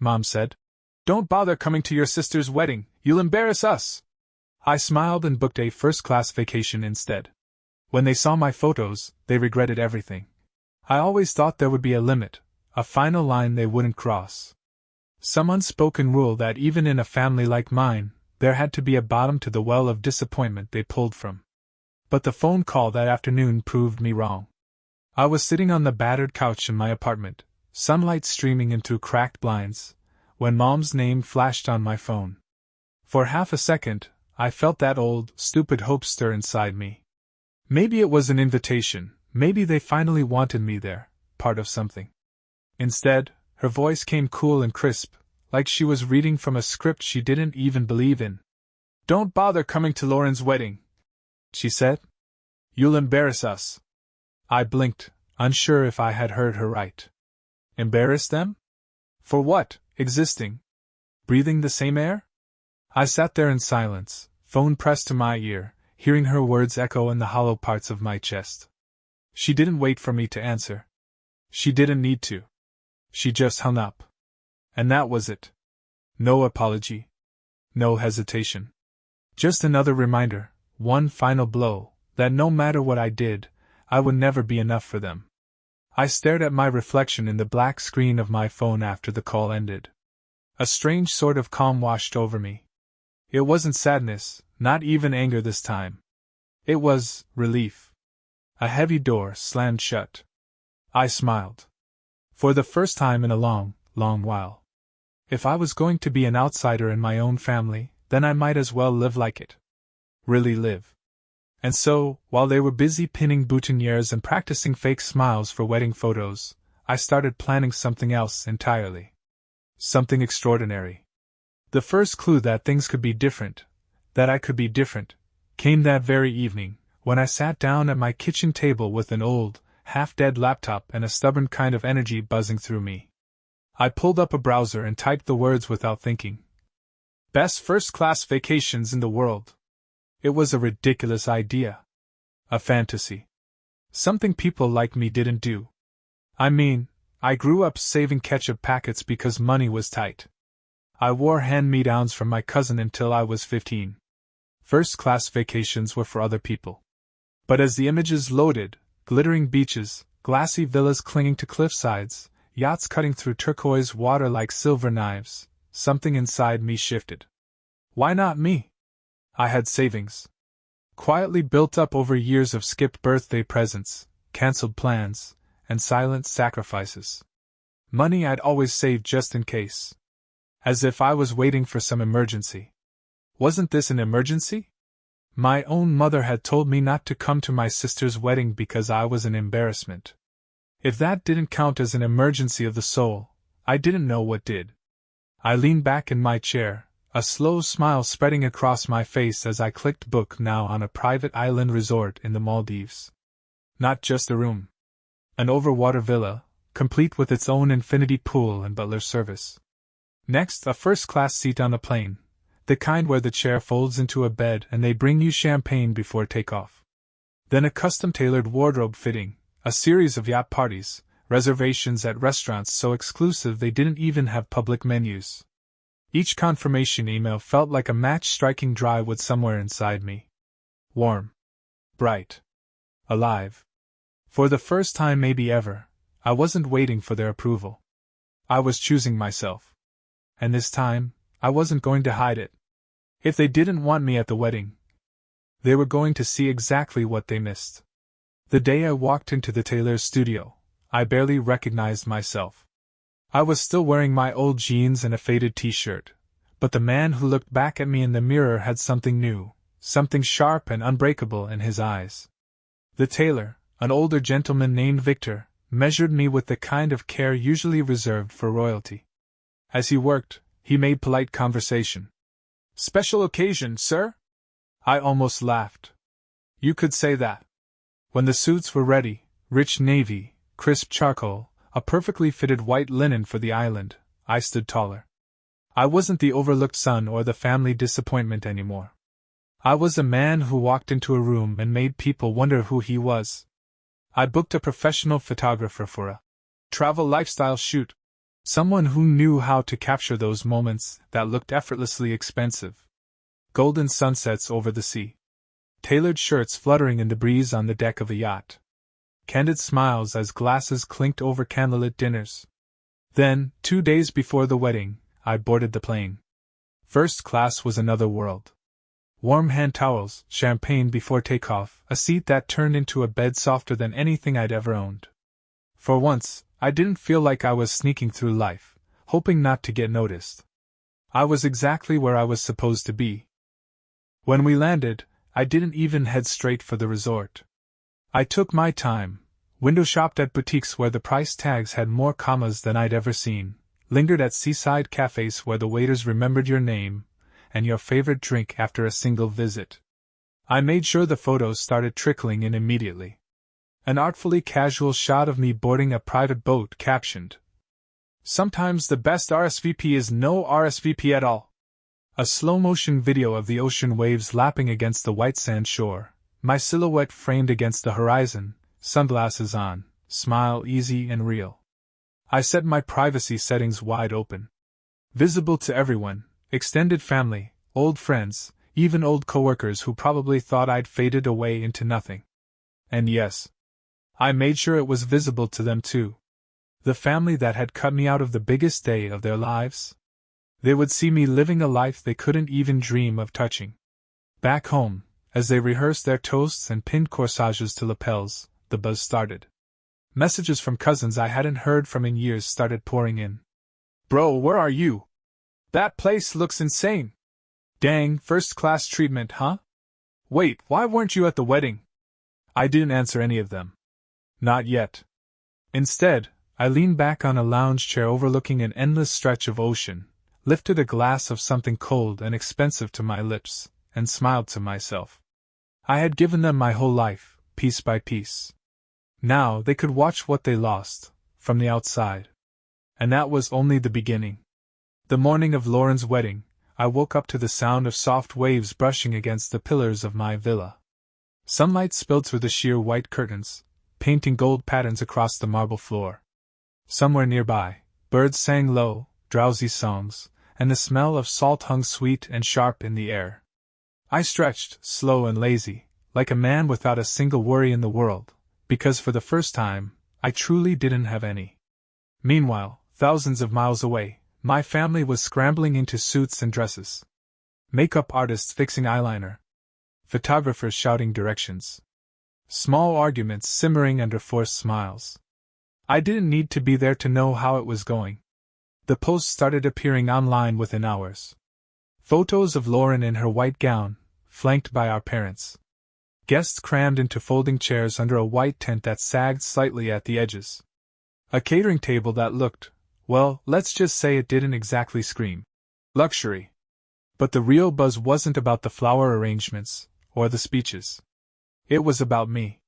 Mom said. "Don't bother coming to your sister's wedding, you'll embarrass us." I smiled and booked a first-class vacation instead. When they saw my photos, they regretted everything. I always thought there would be a limit, a final line they wouldn't cross. Some unspoken rule that even in a family like mine, there had to be a bottom to the well of disappointment they pulled from. But the phone call that afternoon proved me wrong. I was sitting on the battered couch in my apartment, sunlight streaming in through cracked blinds, when Mom's name flashed on my phone. For half a second, I felt that old, stupid hope stir inside me. Maybe it was an invitation, maybe they finally wanted me there, part of something. Instead, her voice came cool and crisp, like she was reading from a script she didn't even believe in. "Don't bother coming to Lauren's wedding," she said. "You'll embarrass us." I blinked, unsure if I had heard her right. Embarrass them? For what? Existing? Breathing the same air? I sat there in silence, phone pressed to my ear, hearing her words echo in the hollow parts of my chest. She didn't wait for me to answer. She didn't need to. She just hung up. And that was it. No apology. No hesitation. Just another reminder, one final blow, that no matter what I did, I would never be enough for them. I stared at my reflection in the black screen of my phone after the call ended. A strange sort of calm washed over me. It wasn't sadness, not even anger this time. It was relief. A heavy door slammed shut. I smiled. For the first time in a long, long while. If I was going to be an outsider in my own family, then I might as well live like it. Really live. And so, while they were busy pinning boutonnieres and practicing fake smiles for wedding photos, I started planning something else entirely. Something extraordinary. The first clue that things could be different, that I could be different, came that very evening, when I sat down at my kitchen table with an old, half-dead laptop and a stubborn kind of energy buzzing through me. I pulled up a browser and typed the words without thinking. Best first-class vacations in the world. It was a ridiculous idea. A fantasy. Something people like me didn't do. I mean, I grew up saving ketchup packets because money was tight. I wore hand-me-downs from my cousin until I was 15. First-class vacations were for other people. But as the images loaded, glittering beaches, glassy villas clinging to cliff sides, yachts cutting through turquoise water like silver knives, something inside me shifted. Why not me? I had savings. Quietly built up over years of skipped birthday presents, cancelled plans, and silent sacrifices. Money I'd always saved just in case. As if I was waiting for some emergency. Wasn't this an emergency? My own mother had told me not to come to my sister's wedding because I was an embarrassment. If that didn't count as an emergency of the soul, I didn't know what did. I leaned back in my chair, a slow smile spreading across my face as I clicked book now on a private island resort in the Maldives. Not just a room. An overwater villa, complete with its own infinity pool and butler service. Next, a first-class seat on a plane, the kind where the chair folds into a bed and they bring you champagne before takeoff. Then a custom-tailored wardrobe fitting, a series of yacht parties, reservations at restaurants so exclusive they didn't even have public menus. Each confirmation email felt like a match striking dry wood somewhere inside me. Warm. Bright. Alive. For the first time maybe ever, I wasn't waiting for their approval. I was choosing myself. And this time, I wasn't going to hide it. If they didn't want me at the wedding, they were going to see exactly what they missed. The day I walked into the tailor's studio, I barely recognized myself. I was still wearing my old jeans and a faded t-shirt, but the man who looked back at me in the mirror had something new, something sharp and unbreakable in his eyes. The tailor, an older gentleman named Victor, measured me with the kind of care usually reserved for royalty. As he worked, he made polite conversation. "Special occasion, sir?" I almost laughed. You could say that. When the suits were ready, rich navy, crisp charcoal, a perfectly fitted white linen for the island, I stood taller. I wasn't the overlooked son or the family disappointment anymore. I was a man who walked into a room and made people wonder who he was. I booked a professional photographer for a travel lifestyle shoot. Someone who knew how to capture those moments that looked effortlessly expensive. Golden sunsets over the sea. Tailored shirts fluttering in the breeze on the deck of a yacht. Candid smiles as glasses clinked over candlelit dinners. Then, 2 days before the wedding, I boarded the plane. First class was another world. Warm hand towels, champagne before takeoff, a seat that turned into a bed softer than anything I'd ever owned. For once, I didn't feel like I was sneaking through life, hoping not to get noticed. I was exactly where I was supposed to be. When we landed, I didn't even head straight for the resort. I took my time, window shopped at boutiques where the price tags had more commas than I'd ever seen, lingered at seaside cafes where the waiters remembered your name and your favorite drink after a single visit. I made sure the photos started trickling in immediately. An artfully casual shot of me boarding a private boat captioned, "Sometimes the best RSVP is no RSVP at all." A slow-motion video of the ocean waves lapping against the white sand shore, my silhouette framed against the horizon, sunglasses on, smile easy and real. I set my privacy settings wide open. Visible to everyone, extended family, old friends, even old coworkers who probably thought I'd faded away into nothing. And yes, I made sure it was visible to them too. The family that had cut me out of the biggest day of their lives. They would see me living a life they couldn't even dream of touching. Back home, as they rehearsed their toasts and pinned corsages to lapels, the buzz started. Messages from cousins I hadn't heard from in years started pouring in. "Bro, where are you? That place looks insane. Dang, first-class treatment, huh? Wait, why weren't you at the wedding?" I didn't answer any of them. Not yet. Instead, I leaned back on a lounge chair overlooking an endless stretch of ocean, lifted a glass of something cold and expensive to my lips, and smiled to myself. I had given them my whole life, piece by piece. Now they could watch what they lost, from the outside. And that was only the beginning. The morning of Lauren's wedding, I woke up to the sound of soft waves brushing against the pillars of my villa. Sunlight spilled through the sheer white curtains, painting gold patterns across the marble floor. Somewhere nearby, birds sang low, drowsy songs, and the smell of salt hung sweet and sharp in the air. I stretched, slow and lazy, like a man without a single worry in the world, because for the first time, I truly didn't have any. Meanwhile, thousands of miles away, my family was scrambling into suits and dresses. Makeup artists fixing eyeliner. Photographers shouting directions. Small arguments simmering under forced smiles. I didn't need to be there to know how it was going. The posts started appearing online within hours. Photos of Lauren in her white gown, flanked by our parents. Guests crammed into folding chairs under a white tent that sagged slightly at the edges. A catering table that looked, well, let's just say it didn't exactly scream luxury. But the real buzz wasn't about the flower arrangements, or the speeches. It was about me.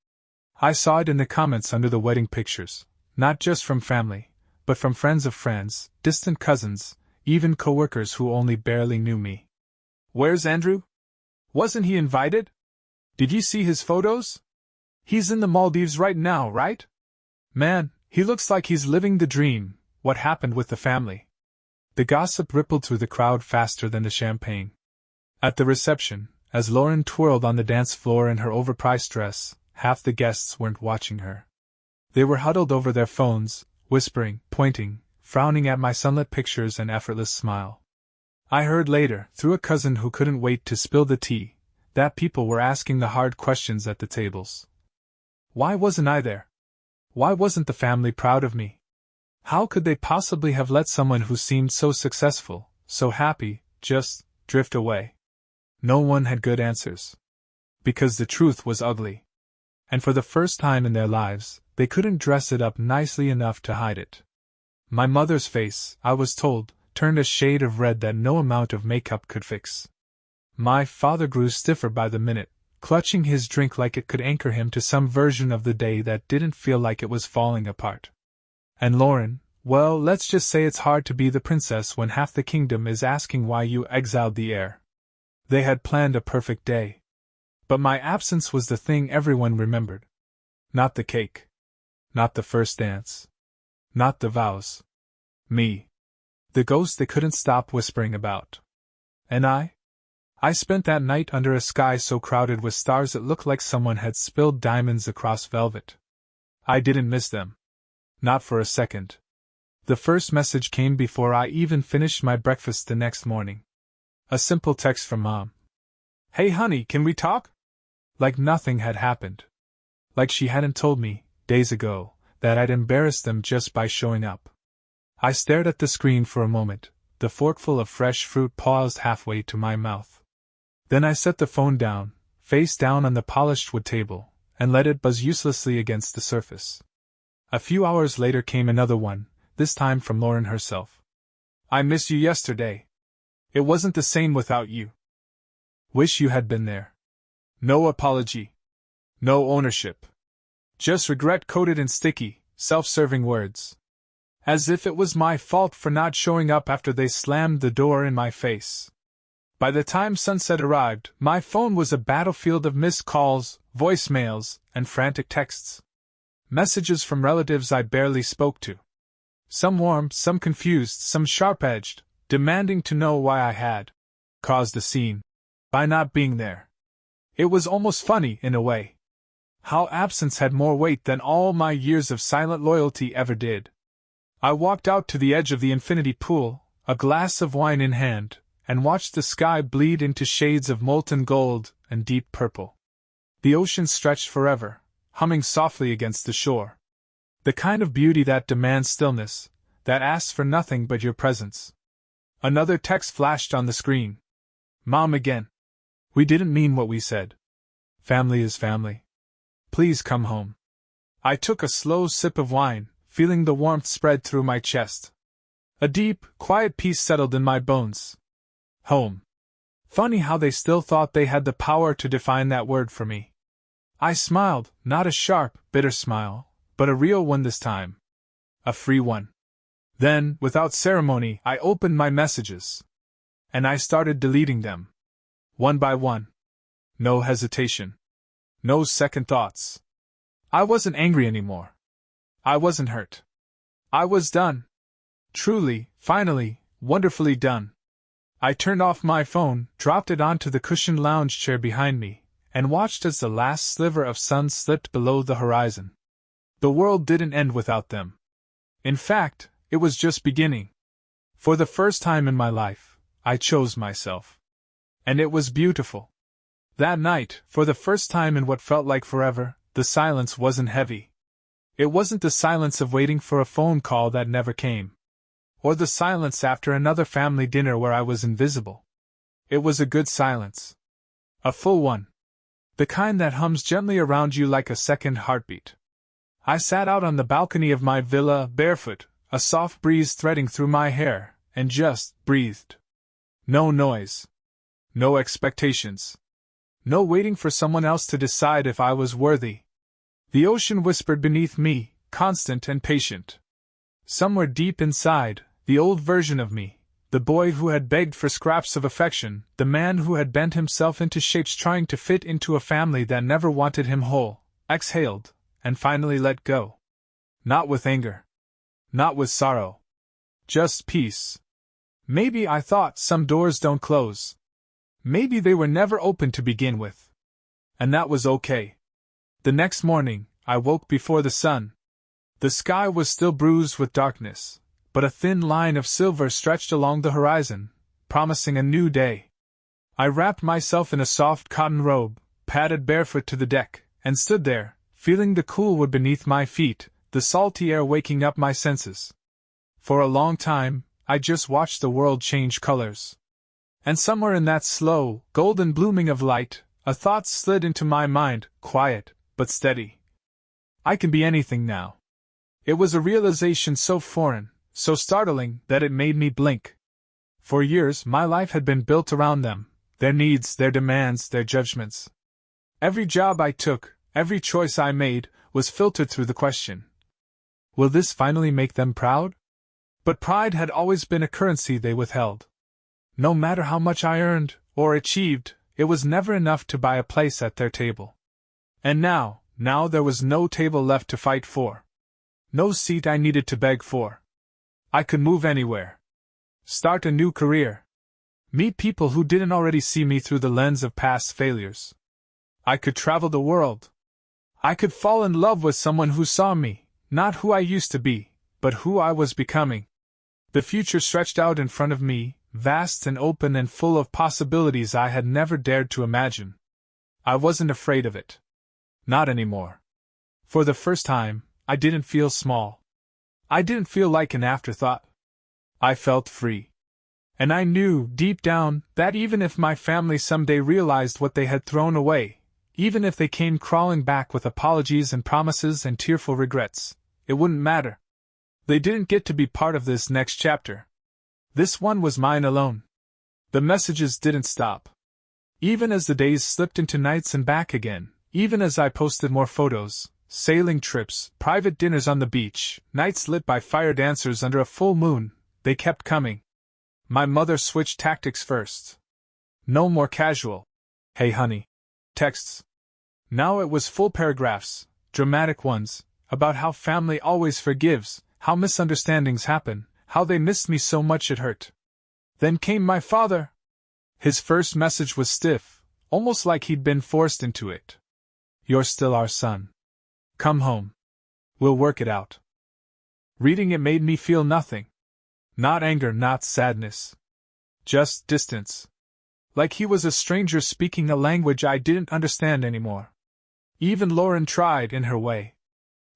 I saw it in the comments under the wedding pictures, not just from family, but from friends of friends, distant cousins, even coworkers who only barely knew me. "Where's Andrew? Wasn't he invited? Did you see his photos? He's in the Maldives right now, right? Man, he looks like he's living the dream. What happened with the family?" The gossip rippled through the crowd faster than the champagne. At the reception, as Lauren twirled on the dance floor in her overpriced dress, half the guests weren't watching her. They were huddled over their phones, whispering, pointing, frowning at my sunlit pictures and effortless smile. I heard later, through a cousin who couldn't wait to spill the tea, that people were asking the hard questions at the tables. Why wasn't I there? Why wasn't the family proud of me? How could they possibly have let someone who seemed so successful, so happy, just drift away? No one had good answers. Because the truth was ugly. And for the first time in their lives, they couldn't dress it up nicely enough to hide it. My mother's face, I was told, turned a shade of red that no amount of makeup could fix. My father grew stiffer by the minute, clutching his drink like it could anchor him to some version of the day that didn't feel like it was falling apart. And Lauren, well, let's just say it's hard to be the princess when half the kingdom is asking why you exiled the heir. They had planned a perfect day. But my absence was the thing everyone remembered. Not the cake. Not the first dance. Not the vows. Me. The ghost they couldn't stop whispering about. And I spent that night under a sky so crowded with stars it looked like someone had spilled diamonds across velvet. I didn't miss them. Not for a second. The first message came before I even finished my breakfast the next morning. A simple text from Mom. "Hey honey, can we talk?" Like nothing had happened. Like she hadn't told me, days ago, that I'd embarrassed them just by showing up. I stared at the screen for a moment, the forkful of fresh fruit paused halfway to my mouth. Then I set the phone down, face down on the polished wood table, and let it buzz uselessly against the surface. A few hours later came another one, this time from Lauren herself. "I miss you yesterday. It wasn't the same without you. Wish you had been there." No apology. No ownership. Just regret coated in sticky, self-serving words. As if it was my fault for not showing up after they slammed the door in my face. By the time sunset arrived, my phone was a battlefield of missed calls, voicemails, and frantic texts. Messages from relatives I barely spoke to. Some warm, some confused, some sharp-edged, demanding to know why I had caused a scene by not being there. It was almost funny, in a way. How absence had more weight than all my years of silent loyalty ever did. I walked out to the edge of the infinity pool, a glass of wine in hand, and watched the sky bleed into shades of molten gold and deep purple. The ocean stretched forever, humming softly against the shore. The kind of beauty that demands stillness, that asks for nothing but your presence. Another text flashed on the screen. "Mom again. We didn't mean what we said. Family is family. Please come home." I took a slow sip of wine, feeling the warmth spread through my chest. A deep, quiet peace settled in my bones. Home. Funny how they still thought they had the power to define that word for me. I smiled, not a sharp, bitter smile, but a real one this time. A free one. Then, without ceremony, I opened my messages. And I started deleting them. One by one. No hesitation. No second thoughts. I wasn't angry anymore. I wasn't hurt. I was done. Truly, finally, wonderfully done. I turned off my phone, dropped it onto the cushioned lounge chair behind me, and watched as the last sliver of sun slipped below the horizon. The world didn't end without them. In fact, it was just beginning. For the first time in my life, I chose myself. And it was beautiful. That night, for the first time in what felt like forever, the silence wasn't heavy. It wasn't the silence of waiting for a phone call that never came. Or the silence after another family dinner where I was invisible. It was a good silence. A full one. The kind that hums gently around you like a second heartbeat. I sat out on the balcony of my villa, barefoot, a soft breeze threading through my hair, and just breathed. No noise. No expectations. No waiting for someone else to decide if I was worthy. The ocean whispered beneath me, constant and patient. Somewhere deep inside, the old version of me, the boy who had begged for scraps of affection, the man who had bent himself into shapes trying to fit into a family that never wanted him whole, exhaled, and finally let go. Not with anger. Not with sorrow. Just peace. Maybe, I thought, some doors don't close. Maybe they were never open to begin with. And that was okay. The next morning, I woke before the sun. The sky was still bruised with darkness, but a thin line of silver stretched along the horizon, promising a new day. I wrapped myself in a soft cotton robe, padded barefoot to the deck, and stood there, feeling the cool wood beneath my feet, the salty air waking up my senses. For a long time, I just watched the world change colors. And somewhere in that slow, golden blooming of light, a thought slid into my mind, quiet, but steady. I can be anything now. It was a realization so foreign, so startling, that it made me blink. For years, my life had been built around them, their needs, their demands, their judgments. Every job I took, every choice I made, was filtered through the question: will this finally make them proud? But pride had always been a currency they withheld. No matter how much I earned, or achieved, it was never enough to buy a place at their table. And now there was no table left to fight for. No seat I needed to beg for. I could move anywhere. Start a new career. Meet people who didn't already see me through the lens of past failures. I could travel the world. I could fall in love with someone who saw me, not who I used to be, but who I was becoming. The future stretched out in front of me, vast and open and full of possibilities I had never dared to imagine. I wasn't afraid of it. Not anymore. For the first time, I didn't feel small. I didn't feel like an afterthought. I felt free. And I knew, deep down, that even if my family someday realized what they had thrown away, even if they came crawling back with apologies and promises and tearful regrets, it wouldn't matter. They didn't get to be part of this next chapter. This one was mine alone. The messages didn't stop. Even as the days slipped into nights and back again, even as I posted more photos, sailing trips, private dinners on the beach, nights lit by fire dancers under a full moon, they kept coming. My mother switched tactics first. No more casual, "Hey honey," texts. Now it was full paragraphs, dramatic ones, about how family always forgives, how misunderstandings happen, how they missed me so much it hurt. Then came my father. His first message was stiff, almost like he'd been forced into it. "You're still our son. Come home. We'll work it out." Reading it made me feel nothing. Not anger, not sadness. Just distance. Like he was a stranger speaking a language I didn't understand anymore. Even Lauren tried, in her way.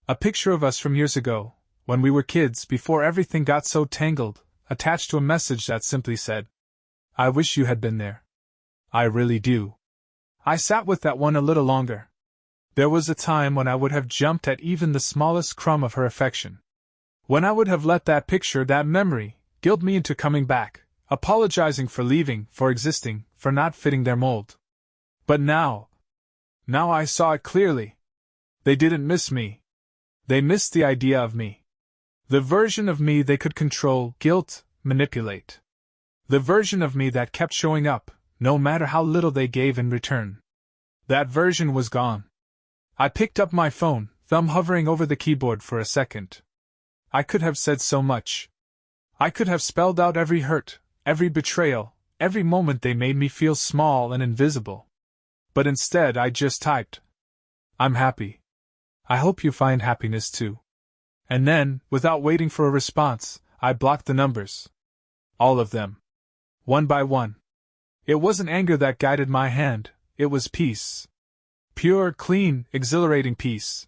A picture of us from years ago, when we were kids before everything got so tangled, attached to a message that simply said, "I wish you had been there. I really do." I sat with that one a little longer. There was a time when I would have jumped at even the smallest crumb of her affection. When I would have let that picture, that memory, guilt me into coming back, apologizing for leaving, for existing, for not fitting their mold. But now I saw it clearly. They didn't miss me. They missed the idea of me. The version of me they could control, guilt, manipulate. The version of me that kept showing up, no matter how little they gave in return. That version was gone. I picked up my phone, thumb hovering over the keyboard for a second. I could have said so much. I could have spelled out every hurt, every betrayal, every moment they made me feel small and invisible. But instead I just typed, "I'm happy. I hope you find happiness too." And then, without waiting for a response, I blocked the numbers. All of them. One by one. It wasn't anger that guided my hand, it was peace. Pure, clean, exhilarating peace.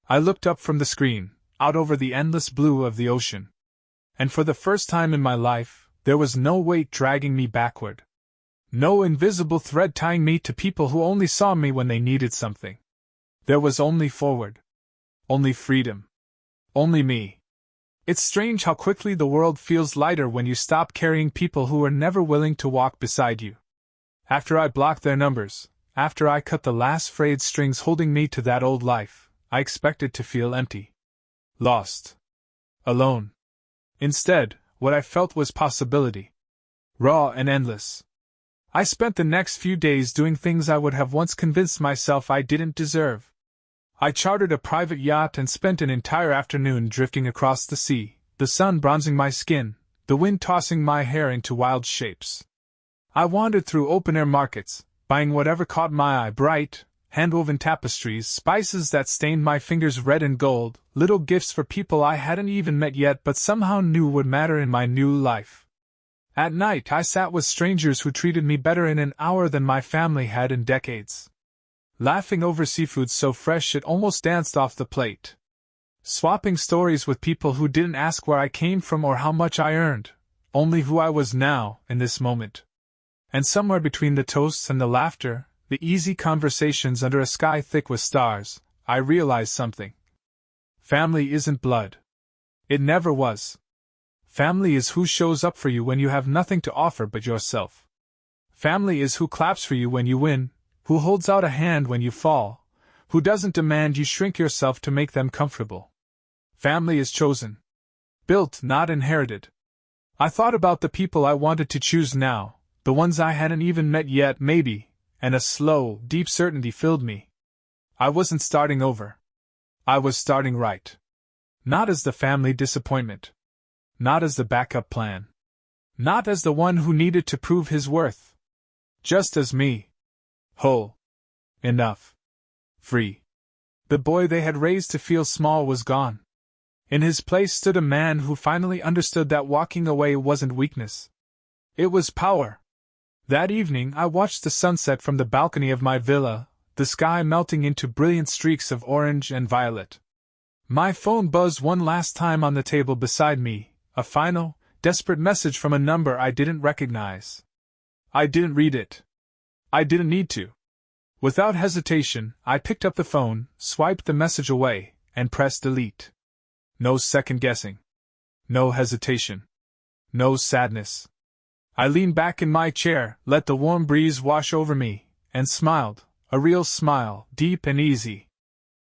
I looked up from the screen, out over the endless blue of the ocean. And for the first time in my life, there was no weight dragging me backward. No invisible thread tying me to people who only saw me when they needed something. There was only forward. Only freedom. Only me. It's strange how quickly the world feels lighter when you stop carrying people who were never willing to walk beside you. After I blocked their numbers, after I cut the last frayed strings holding me to that old life, I expected to feel empty. Lost. Alone. Instead, what I felt was possibility. Raw and endless. I spent the next few days doing things I would have once convinced myself I didn't deserve. I chartered a private yacht and spent an entire afternoon drifting across the sea, the sun bronzing my skin, the wind tossing my hair into wild shapes. I wandered through open-air markets, buying whatever caught my eye, bright, hand-woven tapestries, spices that stained my fingers red and gold, little gifts for people I hadn't even met yet but somehow knew would matter in my new life. At night I sat with strangers who treated me better in an hour than my family had in decades. Laughing over seafood so fresh it almost danced off the plate. Swapping stories with people who didn't ask where I came from or how much I earned, only who I was now, in this moment. And somewhere between the toasts and the laughter, the easy conversations under a sky thick with stars, I realized something. Family isn't blood. It never was. Family is who shows up for you when you have nothing to offer but yourself. Family is who claps for you when you win, who holds out a hand when you fall, who doesn't demand you shrink yourself to make them comfortable. Family is chosen. Built, not inherited. I thought about the people I wanted to choose now, the ones I hadn't even met yet maybe, and a slow, deep certainty filled me. I wasn't starting over. I was starting right. Not as the family disappointment. Not as the backup plan. Not as the one who needed to prove his worth. Just as me. Whole. Enough. Free. The boy they had raised to feel small was gone. In his place stood a man who finally understood that walking away wasn't weakness. It was power. That evening I watched the sunset from the balcony of my villa, the sky melting into brilliant streaks of orange and violet. My phone buzzed one last time on the table beside me, a final, desperate message from a number I didn't recognize. I didn't read it. I didn't need to. Without hesitation, I picked up the phone, swiped the message away, and pressed delete. No second guessing. No hesitation. No sadness. I leaned back in my chair, let the warm breeze wash over me, and smiled, a real smile, deep and easy.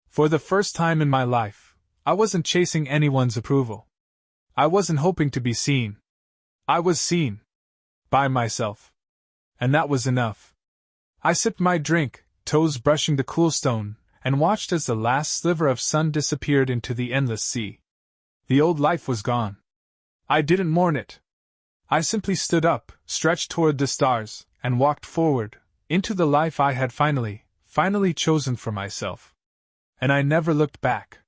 For the first time in my life, I wasn't chasing anyone's approval. I wasn't hoping to be seen. I was seen. By myself. And that was enough. I sipped my drink, toes brushing the cool stone, and watched as the last sliver of sun disappeared into the endless sea. The old life was gone. I didn't mourn it. I simply stood up, stretched toward the stars, and walked forward, into the life I had finally chosen for myself. And I never looked back.